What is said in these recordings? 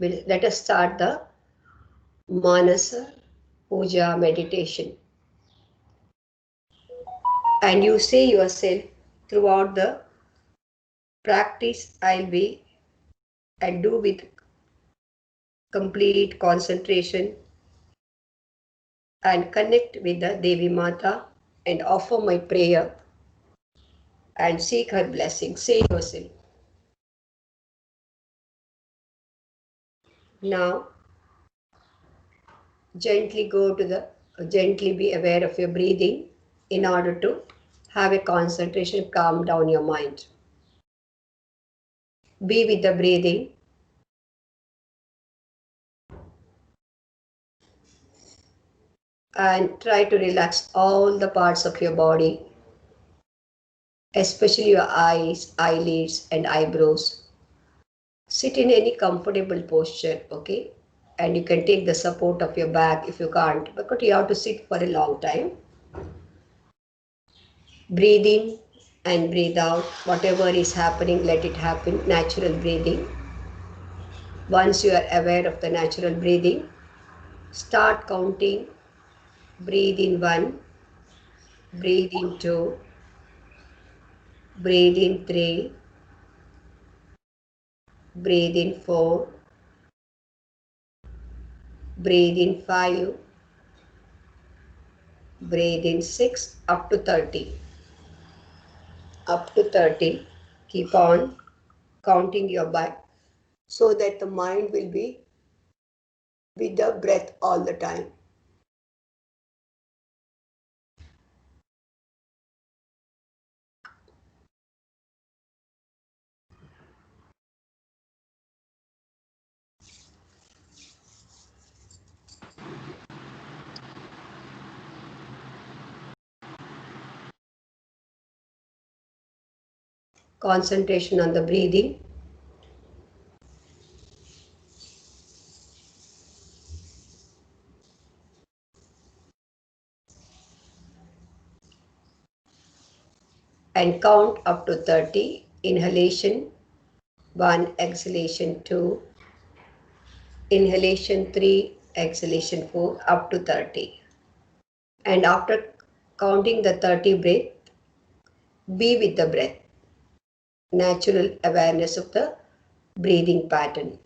Let us start the Manasa Puja meditation. And you say yourself throughout the practice, I'll be and do with complete concentration and connect with the Devi Mata and offer my prayer and seek her blessing. Say yourself. Now, gently be aware of your breathing in order to have a concentration, calm down your mind. Be with the breathing. And try to relax all the parts of your body, especially your eyes, eyelids, and eyebrows. Sit in any comfortable posture, okay? And you can take the support of your back if you can't, but you have to sit for a long time. Breathe in and breathe out. Whatever is happening, let it happen. Natural breathing. Once you are aware of the natural breathing, start counting. Breathe in 1, breathe in 2, breathe in 3, breathe in 4, breathe in 5, breathe in 6, up to 30. Up to 30. Keep on counting your breath so that the mind will be with the breath all the time. Concentration on the breathing. And count up to 30. Inhalation 1, exhalation 2, inhalation 3, exhalation 4, up to 30. And after counting the 30 breath, be with the breath. Natural awareness of the breathing pattern.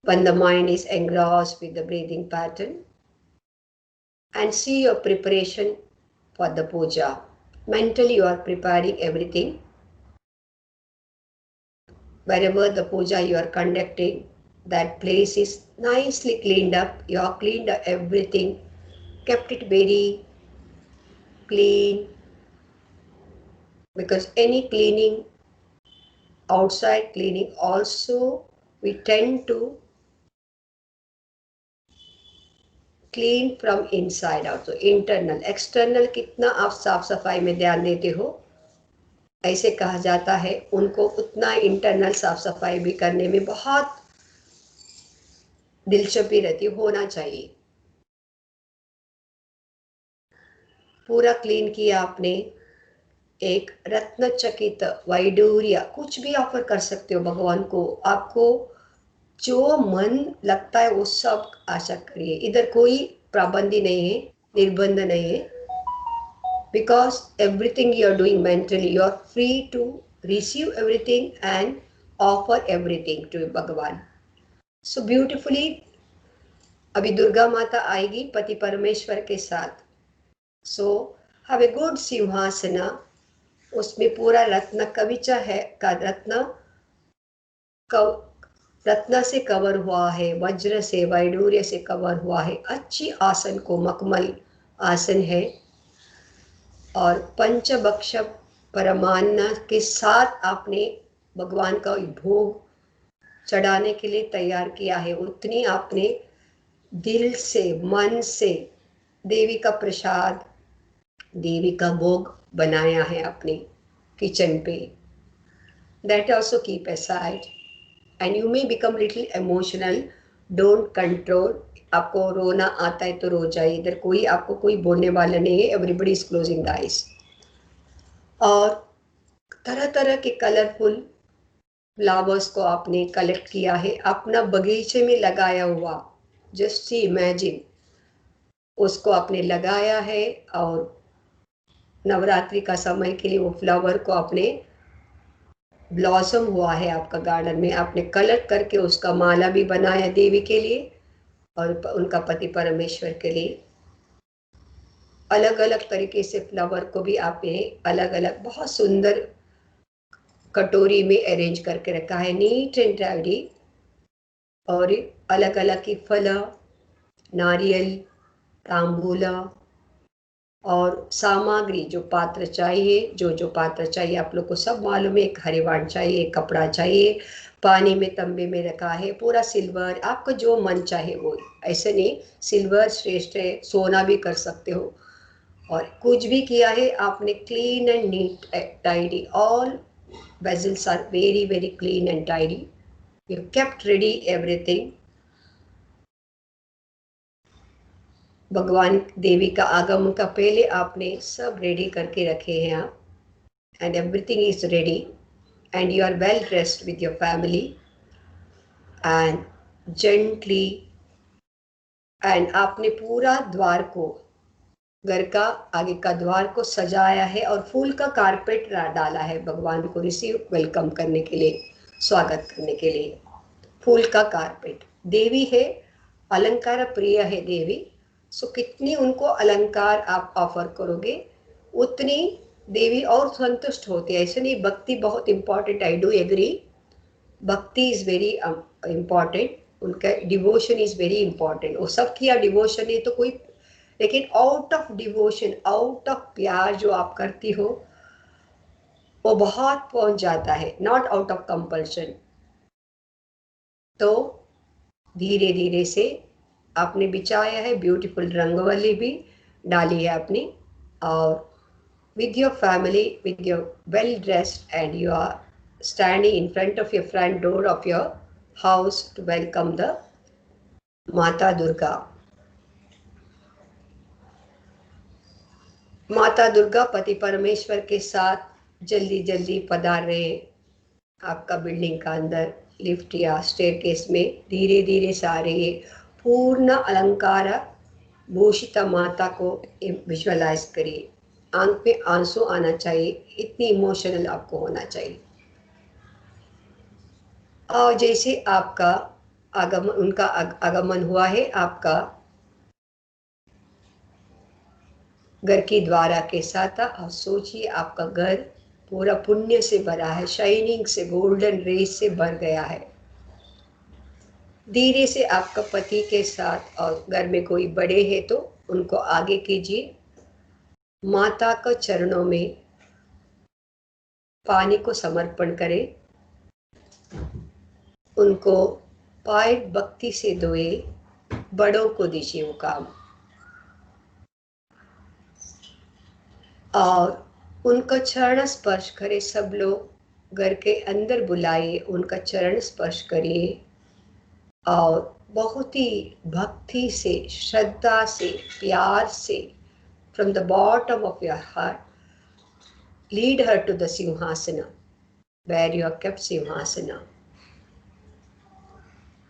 When the mind is engrossed with the breathing pattern, and see your preparation for the puja. Mentally, you are preparing everything. Wherever the puja you are conducting, that place is nicely cleaned up. You have cleaned up everything, kept it very clean. Because any cleaning, outside cleaning also, we tend to clean from inside out. So internal, external कितना आप साफ सफाई में ध्यान देते हो, ऐसे कहा जाता है उनको उतना इंटरनल साफ सफाई भी करने में बहुत दिलचस्पी रहती होना चाहिए. पूरा क्लीन किया आपने, एक रत्नचकित वैडूर्य कुछ भी ऑफर कर सकते हो भगवान को. आपको जो मन लगता है वो सब आशा करिए. इधर कोई पाबंदी नहीं है, निर्बंध नहीं है. Because everything you are doing mentally, you are free to receive everything and offer everything to Bhagavan. So beautifully, अभी दुर्गा माता आएगी पति परमेश्वर के साथ. So have a good सिंहासना. उसमें पूरा रत्न कविचा है का रत्न से कवर हुआ है, वज्र से वैडूर्य से कवर हुआ है. अच्छी आसन को मखमल आसन है और पंचभक्ष परमान्न के साथ आपने भगवान का भोग चढ़ाने के लिए तैयार किया है. उतनी आपने दिल से मन से देवी का प्रसाद देवी का भोग बनाया है अपने किचन पे, that also keep aside. And you may become little emotional, don't control. आपको रोना आता है तो रो जाइए, इधर कोई आपको कोई बोलने वाला नहीं है, everybody is closing the eyes. और तरह तरह के कलरफुल फ्लावर्स को आपने कलेक्ट किया है, अपना बगीचे में लगाया हुआ, जस्ट सी इमेजिन, उसको आपने लगाया है। और नवरात्रि का समय के लिए वो फ्लावर को आपने ब्लॉसम हुआ है आपका गार्डन में, आपने कलेक्ट करके उसका माला भी बनाया देवी के लिए और उनका पति परमेश्वर के लिए। अलग अलग तरीके से फ्लावर को भी आपने अलग अलग बहुत सुंदर कटोरी में अरेंज करके रखा है, नीट एंड टाइडी। और अलग अलग की फल, नारियल, तांबूला और सामग्री, जो पात्र चाहिए, जो पात्र चाहिए आप लोग को सब मालूम है। एक हरिवाण चाहिए, एक कपड़ा चाहिए, पानी में तंबे में रखा है, पूरा सिल्वर, आपको जो मन चाहे वो। ऐसे नहीं, सिल्वर श्रेष्ठ है, सोना भी कर सकते हो। और कुछ भी किया है आपने, clean and neat tidy, all vessels are very clean and tidy. You kept ready everything. भगवान देवी का आगमन का पहले आपने सब रेडी करके रखे हैं आप, and everything is ready and you are well dressed with your family and gently, and आपने पूरा द्वार को, घर का आगे का द्वार को सजाया है और फूल का कारपेट डाला है भगवान को रिसीव वेलकम करने के लिए, स्वागत करने के लिए। फूल का कारपेट, देवी है, अलंकार प्रिय है देवी, सो कितनी उनको अलंकार आप ऑफर करोगे उतनी देवी और संतुष्ट होती है। ऐसे नहीं, भक्ति बहुत इंपॉर्टेंट, आई डू एग्री, भक्ति इज वेरी इंपॉर्टेंट, उनका डिवोशन इज वेरी इंपॉर्टेंट। वो सब किया डिवोशन है तो कोई, लेकिन out of devotion, out of प्यार जो आप करती हो वो बहुत पहुंच जाता है, नॉट आउट ऑफ कंपल्शन। तो धीरे धीरे से आपने बिछाया है, ब्यूटीफुल रंगोली भी डाली है आपने, और with your family, with your well dressed, and you are standing in front of your front door of your house to welcome the माता दुर्गा। माता दुर्गा पति परमेश्वर के साथ जल्दी जल्दी पधार रहे आपका बिल्डिंग का अंदर, लिफ्ट या स्टेयरकेस में धीरे धीरे से आ रही है। पूर्ण अलंकार भूषिता माता को विजुअलाइज करिए, आंख में आंसू आना चाहिए, इतनी इमोशनल आपको होना चाहिए। और जैसे आपका आगमन, उनका आगमन हुआ है आपका घर की द्वारा के साथ, और सोचिए आपका घर पूरा पुण्य से भरा है, शाइनिंग से, गोल्डन रेस से भर गया है। धीरे से आपका पति के साथ, और घर में कोई बड़े हैं तो उनको आगे कीजिए, माता के चरणों में पानी को समर्पण करें, उनको पाए भक्ति से धोए, बड़ों को दीजिए वो काम, और उनका चरण स्पर्श करें। सब लोग घर के अंदर बुलाइए, उनका चरण स्पर्श करिए और बहुत ही भक्ति से, श्रद्धा से, प्यार से, from the bottom of your heart lead her to the simhasana where you are kept simhasana.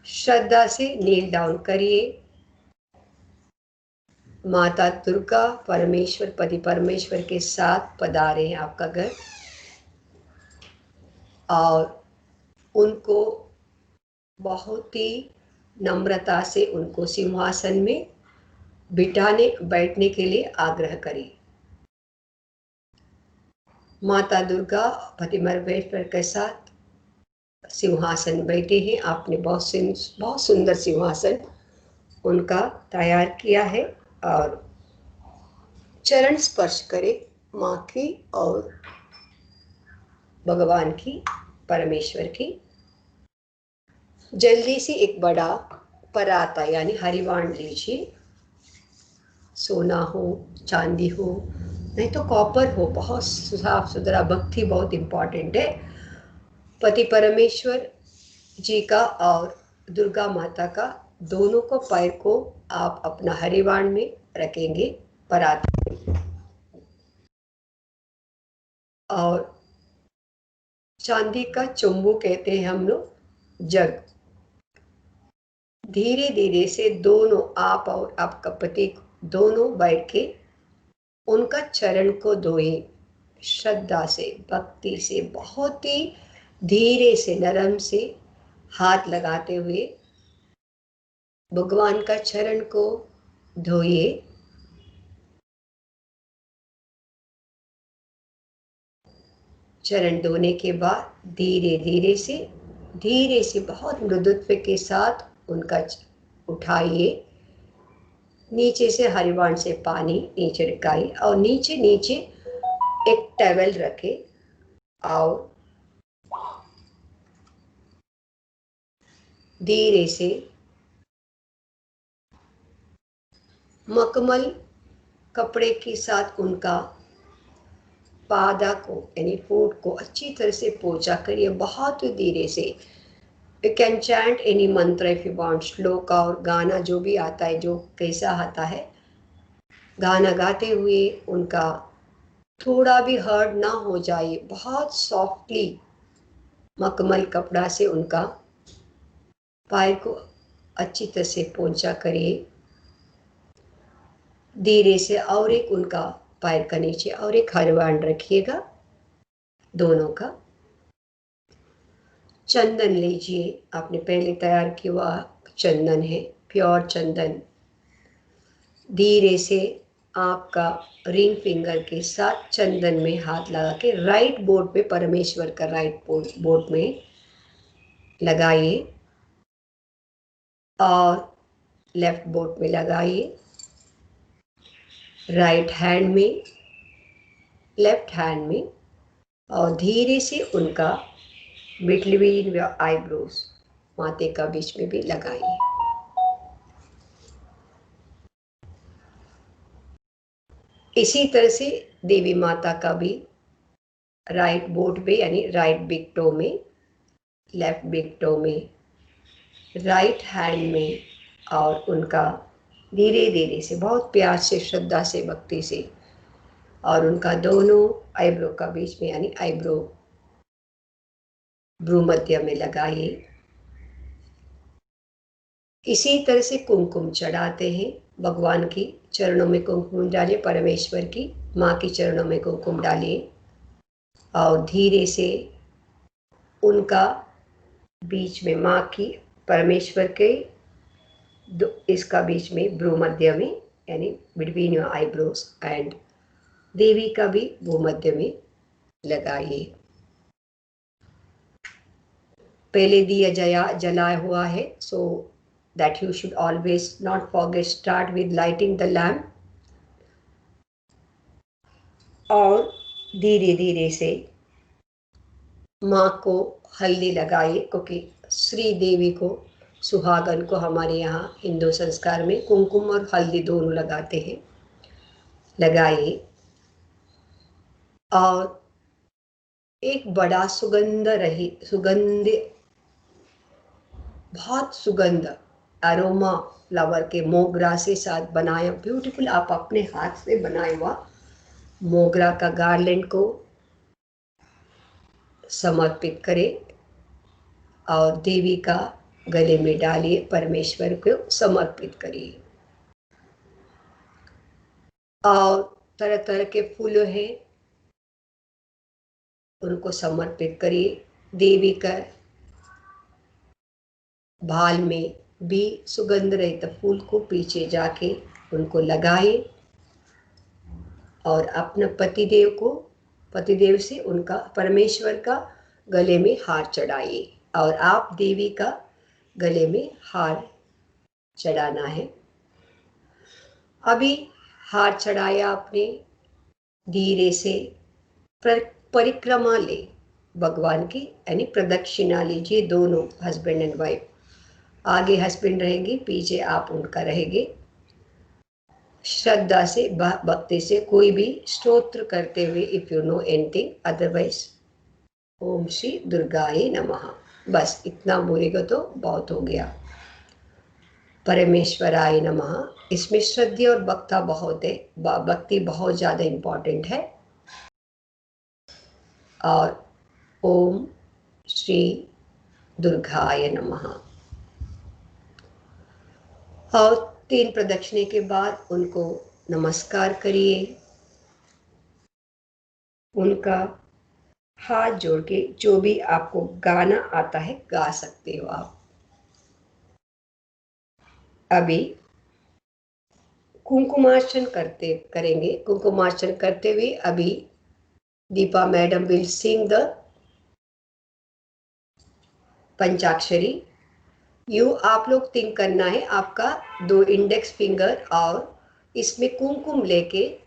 श्रद्धा से नील डाउन करिए। माता दुर्गा परमेश्वर, पति परमेश्वर के साथ पधारे हैं आपका घर, और उनको बहुत ही नम्रता से उनको सिंहासन में बैठने के लिए आग्रह करें। माता दुर्गा पति परमेश्वर के साथ सिंहासन बैठे हैं, आपने बहुत सुंदर सिंहासन उनका तैयार किया है, और चरण स्पर्श करें माँ की और भगवान की, परमेश्वर की। जल्दी से एक बड़ा पराता यानी हरिवाण लीजिए, सोना हो, चांदी हो, नहीं तो कॉपर हो, बहुत साफ सुथरा। भक्ति बहुत इंपॉर्टेंट है। पति परमेश्वर जी का और दुर्गा माता का, दोनों को पैर को आप अपना हरिवाण में रखेंगे, परात में। और चांदी का चुम्बू कहते हैं हम लोग, जग। धीरे धीरे से दोनों, आप और आपका पति दोनों बैठ के उनका चरण को धोए, श्रद्धा से, भक्ति से, बहुत ही धीरे से, नरम से हाथ लगाते हुए भगवान का चरण को धोइए। चरण धोने के बाद धीरे से बहुत मृदुत्व के साथ उनका उठाइए। नीचे से हरिवाण से पानी नीचे रखाइए और नीचे नीचे एक टॉवेल रखे और धीरे से मखमल कपड़े के साथ उनका पादा को यानी फूट को अच्छी तरह से पोंछा करिए, बहुत धीरे से। यू कैन चैंट एनी मंत्र इफ यू वांट, श्लोक और गाना जो भी आता है, जो कैसा आता है, गाना गाते हुए उनका थोड़ा भी हर्ट ना हो जाए, बहुत सॉफ्टली मखमल कपड़ा से उनका पैर को अच्छी तरह से पोंछा करिए। धीरे से और एक उनका पैर का नीचे और एक हरिवाण रखिएगा, दोनों का। चंदन लीजिए, आपने पहले तैयार किया हुआ चंदन है, प्योर चंदन। धीरे से आपका रिंग फिंगर के साथ चंदन में हाथ लगा के राइट बोर्ड पे, परमेश्वर का राइट बोर्ड में लगाइए और लेफ्ट बोर्ड में लगाइए। राइट हैंड में, लेफ्ट हैंड में, और धीरे से उनका बिटवीन आईब्रोज, माथे का बीच में भी लगाइए। इसी तरह से देवी माता का भी राइट बोर्ड पे यानी राइट बिग टो में, लेफ्ट बिग टो में, राइट हैंड में, और उनका धीरे धीरे से, बहुत प्यार से, श्रद्धा से, भक्ति से, और उनका दोनों आईब्रो का बीच में यानी आईब्रो भ्रू मध्य में लगाइए। इसी तरह से कुमकुम चढ़ाते हैं, भगवान की चरणों में कुमकुम डालिए, परमेश्वर की माँ की चरणों में कुमकुम डालिए और धीरे से उनका बीच में, माँ की, परमेश्वर के इसका बीच में, भ्रू मध्य में यानी बिटवीन योर आईब्रोज, एंड देवी का भी भ्रू मध्य में लगाइए। पहले दिया जलाया हुआ है, so that you should always not forget, start with lighting the lamp. और धीरे धीरे से माँ को हल्दी लगाइए, क्योंकि श्री देवी को, सुहागन को हमारे यहाँ हिंदू संस्कार में कुमकुम और हल्दी दोनों लगाते हैं। लगाइए और एक बड़ा सुगंध, बहुत सुगंध, अरोमा फ्लावर के मोगरा से साथ बनाया ब्यूटीफुल, आप अपने हाथ से बनाया हुआ मोगरा का गार्लैंड को समर्पित करें और देवी का गले में डालिए, परमेश्वर को समर्पित करिए। और तरह तरह के फूल हैं, उनको समर्पित करिए। देवी का भाल में भी सुगंध रहित फूल को पीछे जाके उनको लगाए और अपने पतिदेव से उनका, परमेश्वर का गले में हार चढ़ाइए और आप देवी का गले में हार चढ़ाना है। अभी हार चढ़ाया आपने, धीरे से परिक्रमा ले भगवान की, यानी प्रदक्षिणा लीजिए, दोनों हस्बैंड एंड वाइफ। आगे हस्बैंड रहेंगे, पीछे आप उनका रहेंगे। श्रद्धा से भक्ति से कोई भी स्तोत्र करते हुए, if you know anything, otherwise Om Shri दुर्गाय नमः, बस इतना बोलेगा तो बहुत हो गया। परमेश्वराय नमः, इसमें श्रद्धा और भक्ता बहुत है, भक्ति बहुत ज़्यादा इम्पॉर्टेंट है। और ओम श्री दुर्गाय नमः। और 3 प्रदक्षिणे के बाद उनको नमस्कार करिए, उनका हाथ जोड़ के जो भी आपको गाना आता है गा सकते हो आप। अभी कुंकुमार्चन करेंगे। कुंकुमार्चन करते हुए अभी Deepa madam will sing the Panchakshari. आप लोग थिंक करना है, आपका 2 इंडेक्स फिंगर और इसमें कुमकुम लेके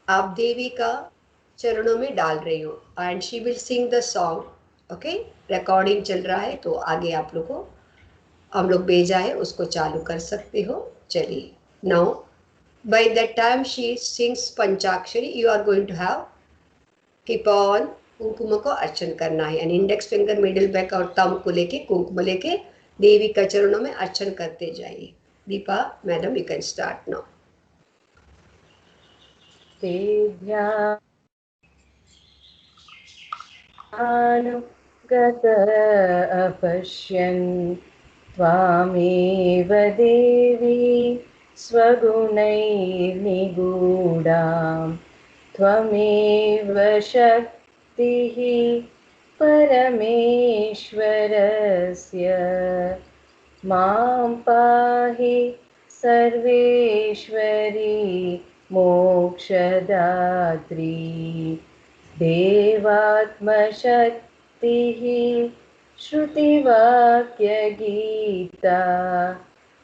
आप देवी का चरणों में डाल रही हो, and she will sing the song. Okay, recording चल रहा है तो आगे आप लोग को हम लोग भेजा है, उसको चालू कर सकते हो। चलिए, now by the time she sings Panchakshari, you are going to have keep on kumkum को अर्चन करना है, and index finger, middle back और थंब को लेके कुंकुम लेके देवी का चरणों में अर्चन करते जाइए। Deepa madam, you can start now. गत अपश्यन् त्वामेव देवी स्वगुणैर्निगूढां, त्वमेव शक्तिः परमेश्वरस्य, मां पाहि सर्वेश्वरी मोक्षदात्री, देवात्मशक्तिः श्रुतिवाक्यगीता,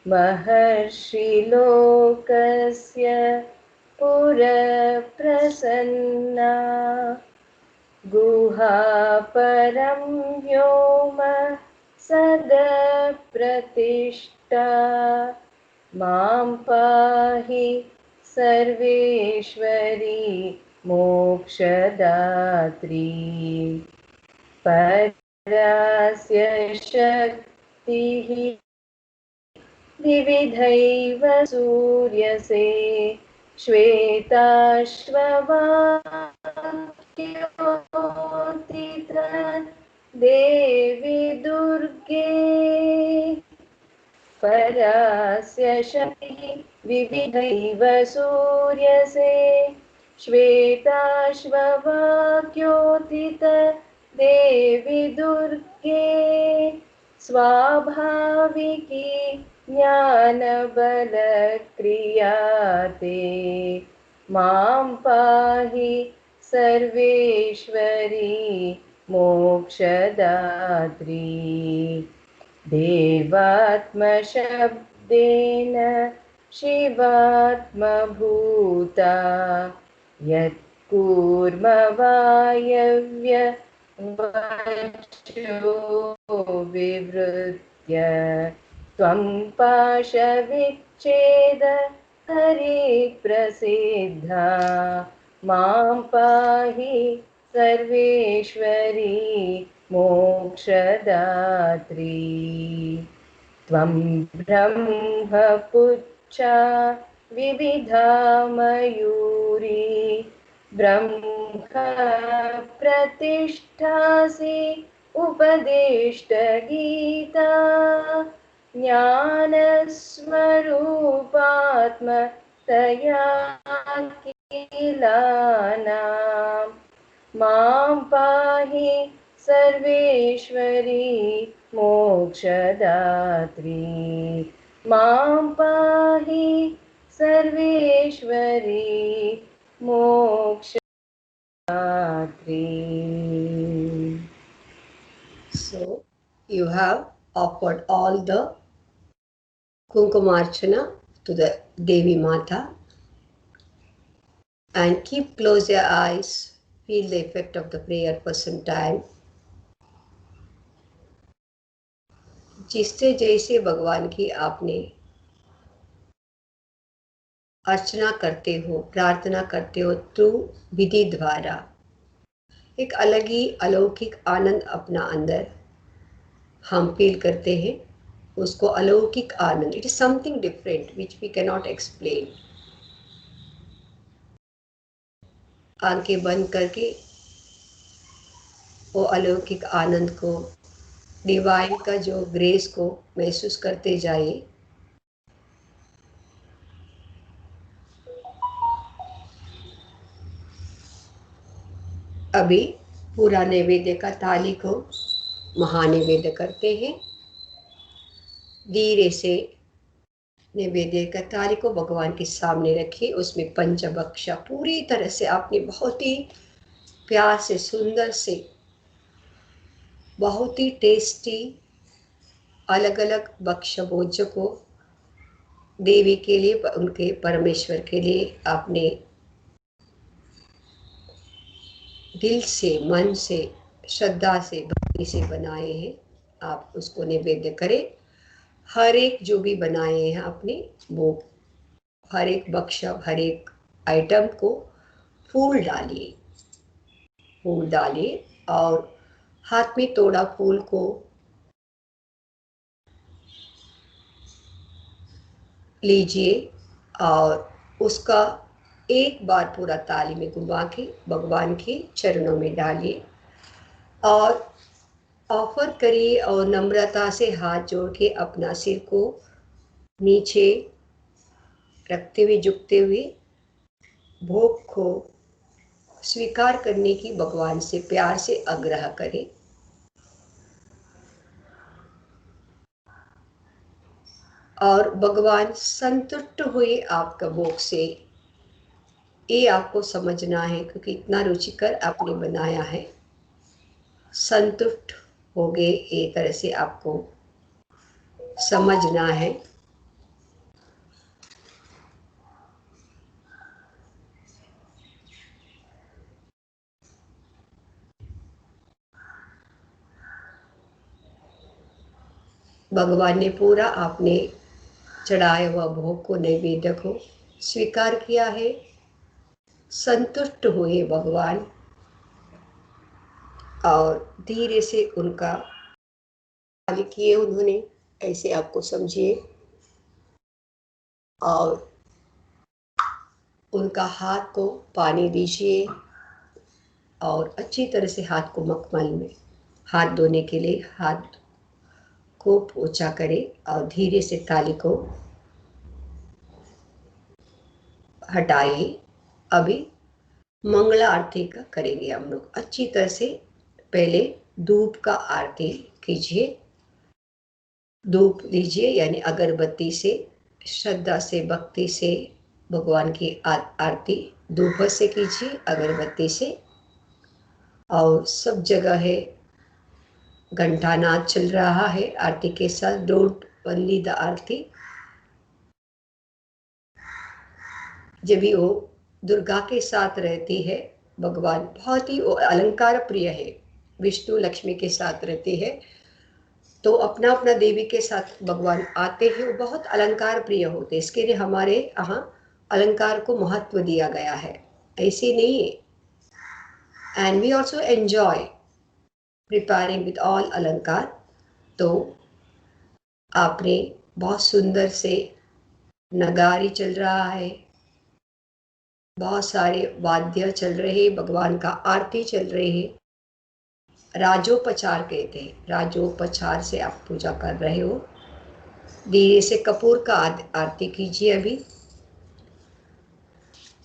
महर्षिलोकस्य पुरप्रसन्ना, गुहापरं व्योम सदप्रतिष्ठा, मां पाहि सर्वेश्वरी मोक्षदात्री, परस्य शक्तिः विविधैव सूर्यसे, श्वेताश्ववाक्योतित देवी दुर्गे, परस्य शक्तिः विविधैव सूर्यसे, श्वेताश्ववाक्योतित देवी दुर्गे, स्वाभाविकी ज्ञानबलक्रियाते, मां पाहि सर्वेश्वरी मोक्षदात्री, देवात्मशब्देन शिवात्मभूता, यत्कूर्मवायव्य वचो विवृत्य, त्वं पाशविच्छेद हरिप्रसिद्धा, मां पाहि सर्वेश्वरी मोक्षदात्री, त्वं ब्रह्मपुच्छा विविधा मयूरी, ब्रह्म प्रतिष्ठासि उपदिष्टगीता, ज्ञानस्वरूपात्मतया किलानां, मां पाहि सर्वेश्वरी मोक्षदात्री, मां पाहि Sarveshwari मोक्षदात्री. So you have offered all the Kunkumarchana to the Devi Mata, and keep close your eyes, feel the effect of the prayer for some time. जिससे जैसे भगवान की आपने अर्चना करते हो, प्रार्थना करते हो थ्रू विधि द्वारा, एक अलग ही अलौकिक आनंद अपना अंदर हम फील करते हैं। उसको अलौकिक आनंद, it is something different which we can not explain. आंखें बंद करके वो अलौकिक आनंद को, डिवाइन का जो ग्रेस को महसूस करते जाइए। अभी पूरा नैवेद्य का थाली को महानैवेद्य करते हैं। धीरे से नैवेद्य का थाली को भगवान के सामने रखिए। उसमें पंचभक्षा पूरी तरह से आपने बहुत ही प्यार से, सुंदर से, बहुत ही टेस्टी अलग अलग भक्ष भोज्य को देवी के लिए, उनके परमेश्वर के लिए आपने दिल से, मन से, श्रद्धा से, भक्ति से बनाए हैं। आप उसको नैवेद्य करें। हर एक जो भी बनाए हैं आपने, वो हर एक बक्श, हर एक आइटम को फूल डालिए, फूल डालिए और हाथ में तोड़ा फूल को लीजिए और उसका एक बार पूरा थाली में घुमा के भगवान के चरणों में डालिए और ऑफर करिए और नम्रता से हाथ जोड़ के अपना सिर को नीचे रखते हुए, झुकते हुए भोग को स्वीकार करने की भगवान से प्यार से आग्रह करें। और भगवान संतुष्ट हुए आपका भोग से, ये आपको समझना है, क्योंकि इतना रुचिकर आपने बनाया है। संतुष्ट हो गए, ये तरह से आपको समझना है। भगवान ने पूरा आपने चढ़ाया हुआ भोग को, नैवेद्य को स्वीकार किया है। संतुष्ट हुए भगवान और धीरे से उनका खाली किए उन्होंने, ऐसे आपको समझिए। और उनका हाथ को पानी दीजिए और अच्छी तरह से हाथ को मखमल में हाथ धोने के लिए हाथ को पोंछा करें और धीरे से थाली को हटाइए। अभी मंगला आरती का करेंगे हम लोग अच्छी तरह से। पहले धूप का आरती कीजिए, धूप दीजिए यानी अगरबत्ती से, श्रद्धा से, भक्ति से भगवान की आरती धूप से कीजिए, अगरबत्ती से। और सब जगह है घंटा नाद चल रहा है आरती के साथ, डोंट ओनली द आरती। जब भी वो दुर्गा के साथ रहती है, भगवान बहुत ही अलंकार प्रिय है, विष्णु लक्ष्मी के साथ रहती है, तो अपना अपना देवी के साथ भगवान आते हैं, वो बहुत अलंकार प्रिय होते हैं। इसके लिए हमारे यहाँ अलंकार को महत्व दिया गया है, ऐसे नहीं है। And we also enjoy preparing with all अलंकार। तो आपने बहुत सुंदर से, नगारी चल रहा है, बहुत सारे वाद्य चल रहे, भगवान का आरती चल रही है। राजोपचार कहते हैं, राजोपचार से आप पूजा कर रहे हो। धीरे से कपूर का आरती कीजिए। अभी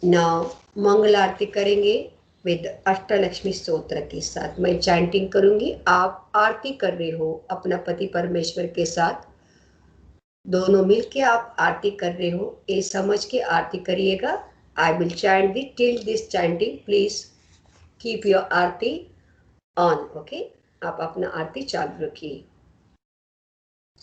नाउ मंगल आरती करेंगे विद अष्टलक्ष्मी स्तोत्र के साथ। मैं चैंटिंग करूंगी, आप आरती कर रहे हो अपना पति परमेश्वर के साथ, दोनों मिलके आप आरती कर रहे हो, ये समझ के आरती करिएगा। I will chant the till this chanting, please keep your Aarti on. Okay, आप अपना आरती चालू रखिए।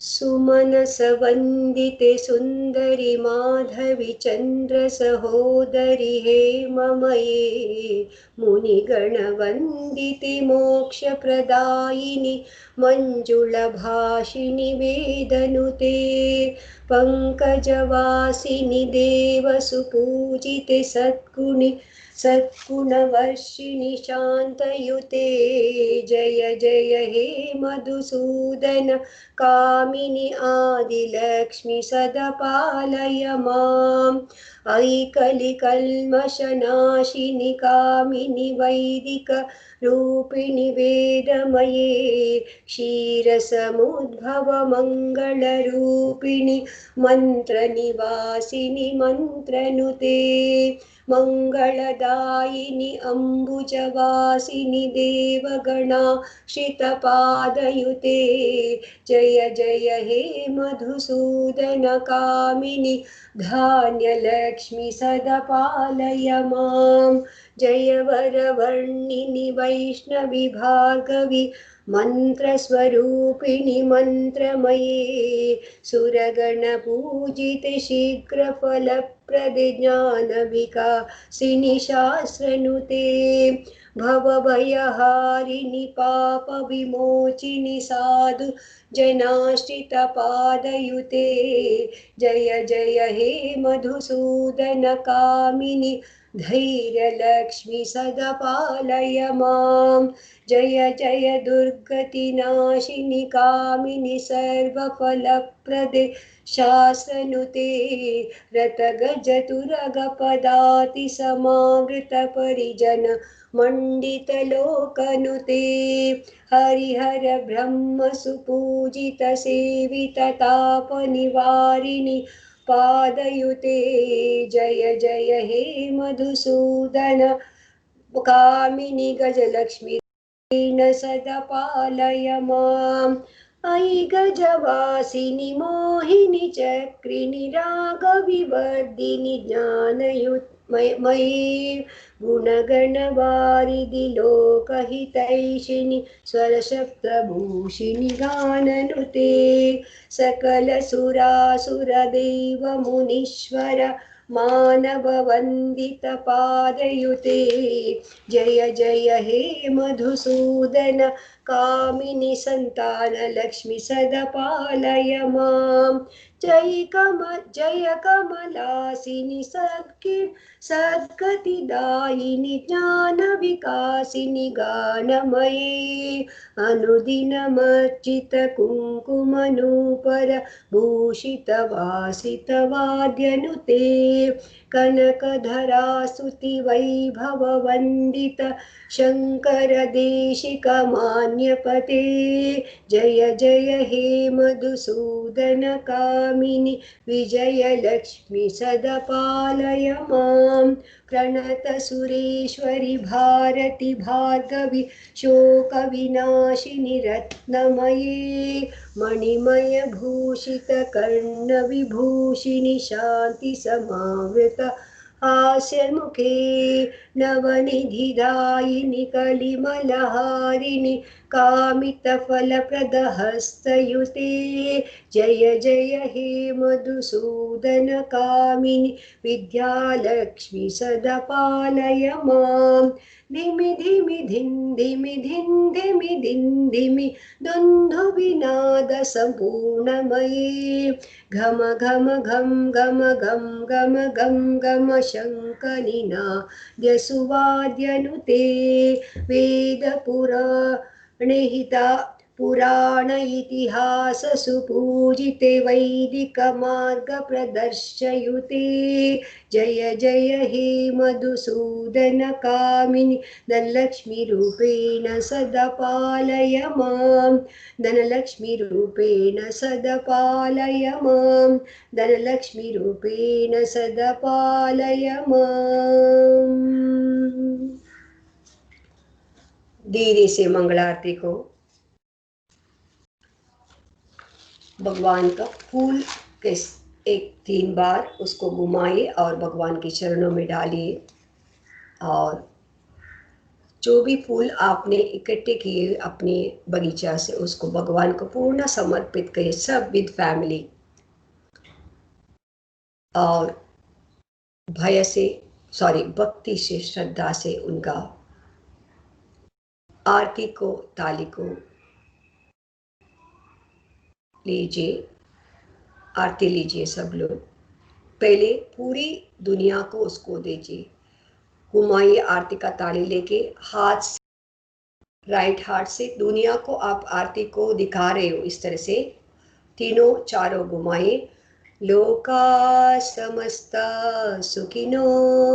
सुमनस वन्दिते सुन्दरि माधवि चन्द्र सहोदरि हेममये मुनिगणवन्दिते मोक्षप्रदायिनि मञ्जुलभाषिणि वेदनुते पङ्कजवासिनि देवसुपूजिते सद्गुणवर्षिणि शान्तयुते जय जय हे मधुसूदन कामिनि आदिलक्ष्मि सदा पालय माम् ऐकलिकल्मषनाशिनि कामिनि वैदिक रूपिणि वेदमये क्षीरसमुद्भव मङ्गलरूपिणि मन्त्रनिवासिनि मन्त्रनुते मङ्गलदायिनि अम्बुजवासिनि देवगणा श्रितपादयुते जय जय हे मधुसूदन कामिनि धान्यलक्ष्मि सदा पालय माम् जय वरवर्णिनि वैष्णवि भार्गवि मन्त्रस्वरूपिणि मन्त्रमये सुरगणपूजिते शीघ्रफलप्रदे ज्ञानविकासिनि शास्त्रनुते भवभयहारिणि पापविमोचिनि साधु जनाश्रितपादयुते जय जय हे मधुसूदन कामिनि धैर्यलक्ष्मि सदा पालय माम् जय जय दुर्गतिनाशिनि कामिनि सर्वफलप्रदे शास्त्रनुते रतगजतुरगपदाति समावृत परिजन मण्डितलोकनुते हरिहर ब्रह्म सुपूजित सेवित तापनिवारिणि पादयुते जय जय हे मधुसूदन कामिनि गजलक्ष्मी सदा पालय माम् अयि गजवासिनि मोहिनि चक्रिणि रागविवर्धिनि ज्ञानयुक्तमयी गुणगणवारिधि लोकहितैषिणि स्वरशब्दभूषिणि गाननुते सकलसुरासुरदेवमुनीश्वर मानववन्दितपादयुते जय जय हे मधुसूदन कामिनि संतानलक्ष्मि सदा पालय माम् जय कमलासिनि सद्गतिदायिनि ज्ञानविकासिनि गानमये अनुदिनमर्चित कुङ्कुमनूपर भूषितवासितवाद्यनुते कनकधरास्तुति वैभववन्दित शङ्कर देशिकमान्यपते जय जय हे मधुसूदन कामिनि विजयलक्ष्मि सदा पालय माम् प्रणतसुरेश्वरि भारति भार्गवि शोकविनाशिनि रत्नमये मणिमयभूषितकर्णविभूषिणि शान्तिसमावृत हास्यमुखे नवनिधिदायिनि कलिमलहारिणि कामितफलप्रदहस्तयुते जय जय हे मधुसूदन कामिनि विद्यालक्ष्मि सदा पालय माम् धिमि धिमि धिं धिमि धिं धिमि धिं धिमि दुन्दुभिनाद सम्पूर्णमये घम घम घम घम घम घम घम घम शङ्खनिनाद्य सुवाद्यनुते वेदपुराणहिता पुराण इतिहास सुपूजिते वैदिक मार्ग प्रदर्शयुते जय जय हे मधुसूदन कामिनि धनलक्ष्मी रूपेण सदा पालय माम् धनलक्ष्मी रूपेण सदा पालय माम् धनलक्ष्मी रूपेण सदा पालय माम्। धीरे से मंगलारती को भगवान का फूल के एक 3 बार उसको घुमाइए और भगवान के चरणों में डालिए और जो भी फूल आपने इकट्ठे किए अपने बगीचा से उसको भगवान को पूर्ण समर्पित करिए, सब विद फैमिली, और भय से भक्ति से, श्रद्धा से उनका आरती को, ताली को लीजिए, आरती लीजिए सब लोग। पहले पूरी दुनिया को उसको दीजिए, घुमाइए आरती का ताली लेके, हाथ से, राइट हाथ से दुनिया को आप आरती को दिखा रहे हो, इस तरह से तीनों चारों घुमाइए। लोका समस्ता सुखिनो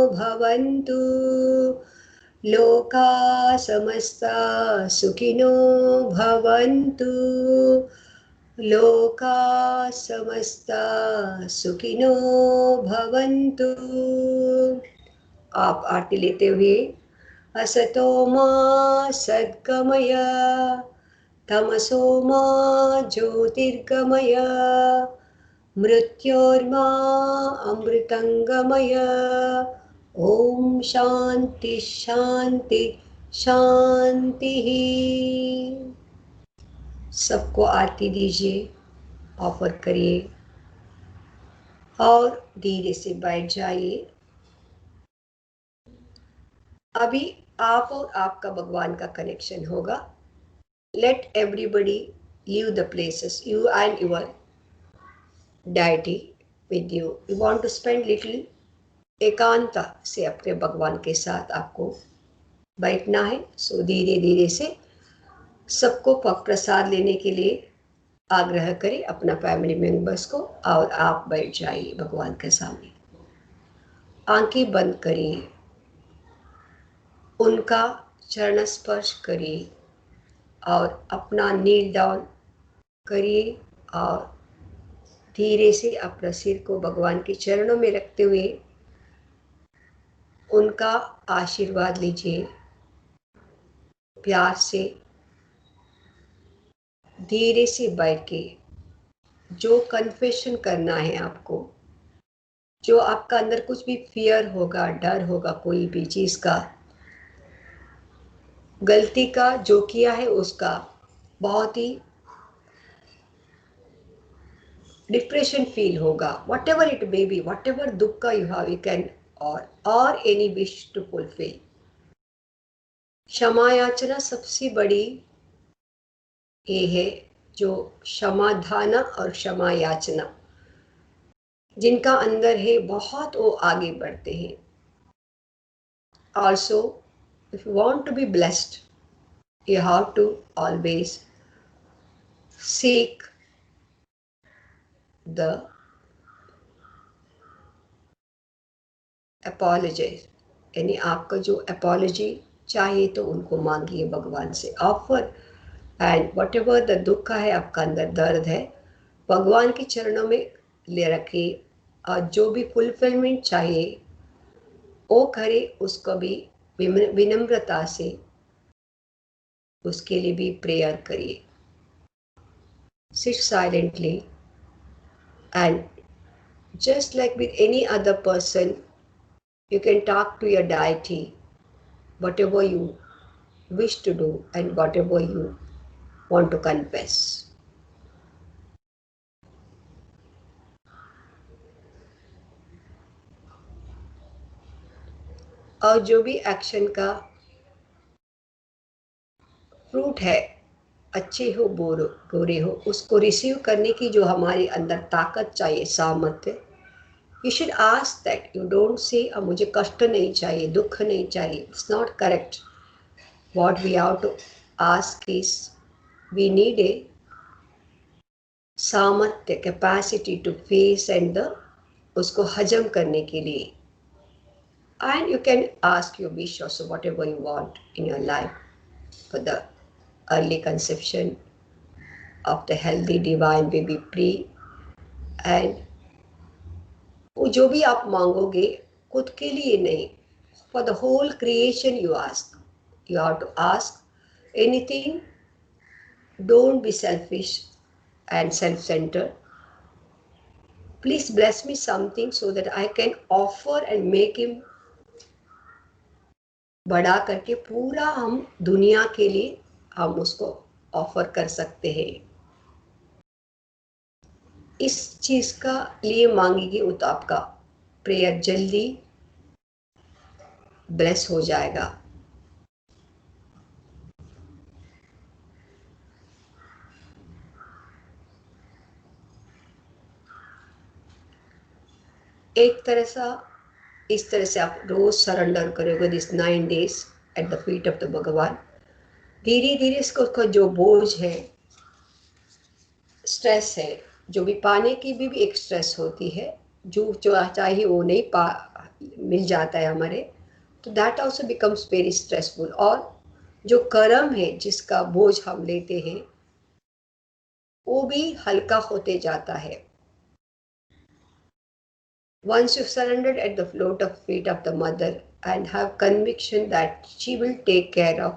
भवन्तु, लोका समस्ता सुखिनो भवन्तु, लोका समस्ता सुखिनो भवन्तु। आप आरती लेते हुए असतो मा सद्गमय, तमसो मा ज्योतिर्गमय, मृत्योर्मा अमृतंगमय। ओम शांति शांति शांति। सबको आरती दीजिए, ऑफर करिए और धीरे से बैठ जाइए। अभी आप और आपका भगवान का कनेक्शन होगा। Let everybody leave the places, you and your deity with you. You want to spend little एकांत से अपने भगवान के साथ आपको बैठना है। सो धीरे धीरे से सबको प्रसाद लेने के लिए आग्रह करें अपना फैमिली मेंबर्स को, और आप बैठ जाइए भगवान के सामने। आंखें बंद करिए, उनका चरण स्पर्श करिए और अपना नील डाउन करिए और धीरे से अपना सिर को भगवान के चरणों में रखते हुए उनका आशीर्वाद लीजिए। प्यार से धीरे से बैठ के जो कन्फेशन करना है आपको, जो आपका अंदर कुछ भी फियर होगा, डर होगा कोई भी चीज का, गलती का जो किया है उसका, बहुत ही डिप्रेशन फील होगा, what ever it may be, what ever दुख यू हैव, यू कैन और एनी विश टू फुलफिल। क्षमा याचना सबसे बड़ी ये है, जो क्षमाधान और क्षमा याचना जिनका अंदर है बहुत, वो आगे बढ़ते हैं। Also if you want to be blessed, you have to always seek the apologize, यानी आपका जो अपॉलॉजी चाहिए तो उनको मांगिए भगवान से, offer and what ever the दुख है आपका अंदर दर्द है, भगवान के चरणों में ले रखिए, और जो भी फुलफिलमेंट चाहिए वो करे, उसको भी विनम्रता से उसके लिए भी प्रेयर करिए। Sit silently and just like with any other person, you can talk to your deity whatever you wish to do and whatever you want to confess. और जो भी एक्शन का फ्रूट है, अच्छे हो बुरे हो, उसको रिसीव करने की जो हमारे अंदर ताकत चाहिए, सामर्थ्य, you should ask that. You don't say मुझे कष्ट नहीं चाहिए, दुख नहीं चाहिए. It's not correct. What we have to ask is, we need a सामर्थ्य, capacity to face and the उसको हजम करने के लिए. And you can ask your wish also, whatever you want in your life, for the early conception of the healthy divine baby pre, and वो जो भी आप मांगोगे खुद के लिए नहीं, for the whole creation you ask. You have to ask anything. Don't be selfish and self-centered. Please bless me something so that I can offer and make him बढ़ा करके पूरा हम दुनिया के लिए हम उसको ऑफर कर सकते हैं। इस चीज का लिए मांगेगी तो आपका प्रेयर जल्दी ब्लेस हो जाएगा। एक तरह सा इस तरह से आप रोज सरेंडर करोगे this 9 days at the feet of the भगवान। धीरे धीरे इसको जो बोझ है, स्ट्रेस है, जो भी पाने की भी एक स्ट्रेस होती है, जो चाहिए वो नहीं पा मिल जाता है हमारे, तो that also becomes very stressful. और जो कर्म है जिसका बोझ हम लेते हैं वो भी हल्का होते जाता है। Once you surrendered at the feet of the mother and have conviction that she will take care of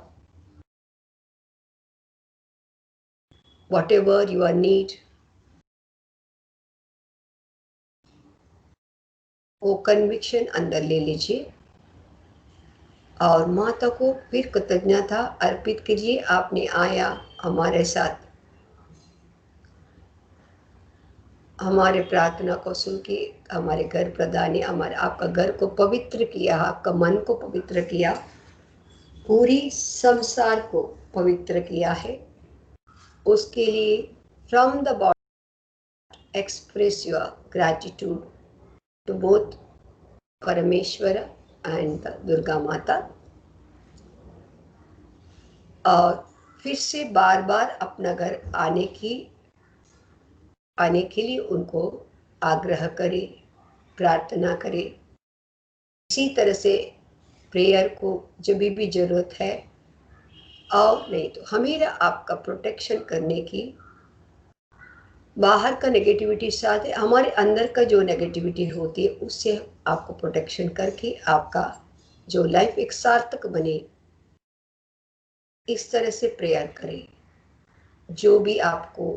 whatever your need, वो कन्विक्शन अंदर ले लीजिए और माता को फिर कृतज्ञता अर्पित कीजिए। आपने आया हमारे साथ, हमारे प्रार्थना को सुन के हमारे घर प्रदानी, हमारे आपका घर को पवित्र किया, आपका मन को पवित्र किया, पूरी संसार को पवित्र किया है। उसके लिए from the body express your gratitude to both Parmeshwar and Durga Mata. और फिर से बार बार अपना घर आने के लिए उनको आग्रह करें, प्रार्थना करें। इसी तरह से प्रेयर को जब भी जरूरत है, और नहीं तो हमें आपका प्रोटेक्शन करने की, बाहर का नेगेटिविटी साथ है, हमारे अंदर का जो नेगेटिविटी होती है उससे आपको प्रोटेक्शन करके आपका जो लाइफ एक सार्थक बने, इस तरह से प्रेयर करें। जो भी आपको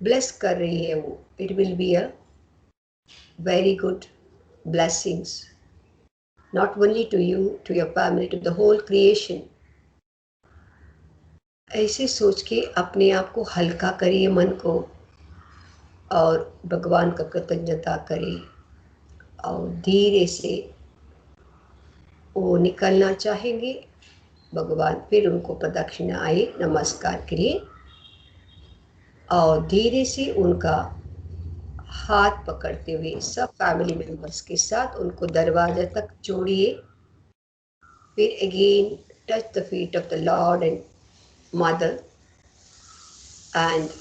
ब्लेस कर रही है वो it will be a very good blessings, not only to you, to your family, to the whole creation. ऐसे सोच के अपने आप को हल्का करिए, मन को, और भगवान का कृतज्ञता करिए। और धीरे से वो निकलना चाहेंगे, भगवान फिर उनको प्रदक्षिणा आए नमस्कार के लिए, और धीरे से उनका हाथ पकड़ते हुए सब फैमिली मेंबर्स के साथ उनको दरवाजे तक जोड़िए। फिर again touch the feet of the Lord and mother and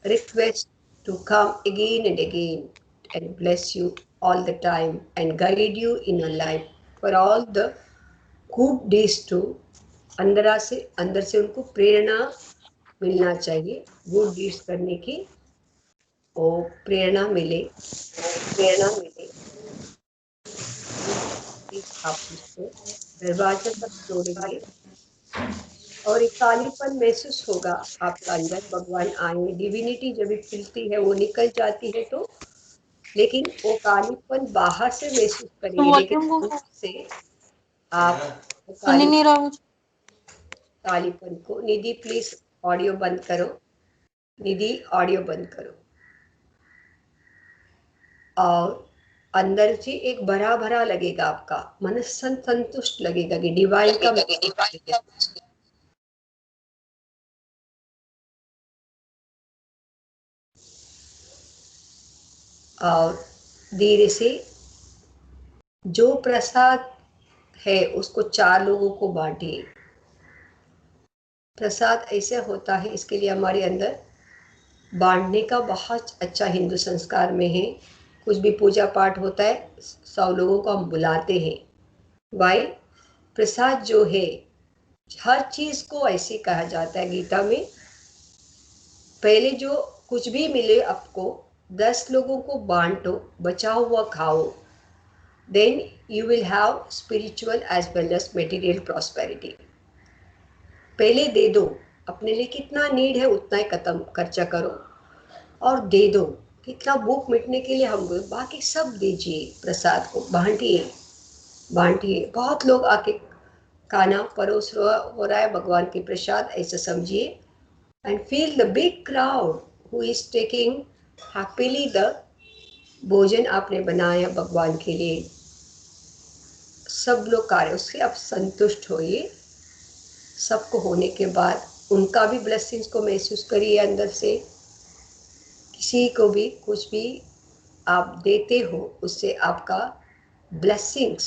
request to come again and again and bless you all the time and guide you in your life for all the good deeds to। अंदर से उनको प्रेरणा मिलना चाहिए good deeds करने की, वो प्रेरणा मिले। आप उसको दरवाजा तक जोड़ेंगे और एक कालीपन महसूस होगा आपका अंदर। भगवान आए, डिविनिटी जब भी खिलती है वो निकल जाती है तो, लेकिन वो कालीपन बाहर से महसूस करेंगे, लेकिन से आप सुन ही नहीं रहा मुझे। कालीपन को, निधि प्लीज ऑडियो बंद करो, निधि ऑडियो बंद करो। और अंदर से एक भरा भरा लगेगा, आपका मन संतुष्ट लगेगा कि डिवाइन का और धीरे से जो प्रसाद है उसको 4 लोगों को बांटिए। प्रसाद ऐसे होता है, इसके लिए हमारे अंदर बांटने का बहुत अच्छा हिंदू संस्कार में है। कुछ भी पूजा पाठ होता है 100 लोगों को हम बुलाते हैं। भाई प्रसाद जो है, हर चीज को ऐसे कहा जाता है गीता में, पहले जो कुछ भी मिले आपको 10 लोगों को बांटो, बचा हुआ खाओ, then you will have spiritual as well as material prosperity. पहले दे दो, अपने लिए कितना नीड है उतना ही खर्चा करो और दे दो। कितना भूख मिटने के लिए हम बाकी सब दीजिए, प्रसाद को बांटिए। बांटिए। बहुत लोग आके खाना परोस हो रहा है, भगवान की प्रसाद ऐसा समझिए। And feel the big crowd who is taking happily the भोजन आपने बनाया भगवान के लिए। सब लोग खा रहे, उससे आप संतुष्ट होइए। सबको होने के बाद उनका भी ब्लेसिंग्स को महसूस करिए अंदर से। किसी को भी कुछ भी आप देते हो, उससे आपका blessings,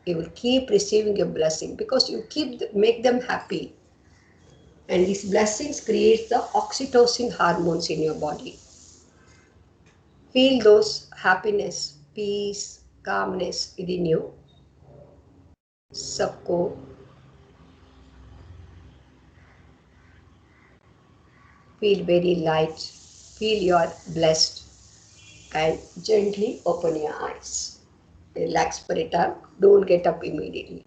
you will keep receiving your blessing because you make them happy, and these blessings create the oxytocin hormones in your body. Feel those happiness, peace, calmness within you. सबको feel very light, feel you are blessed, and gently open your eyes. Relax for a time, don't get up immediately.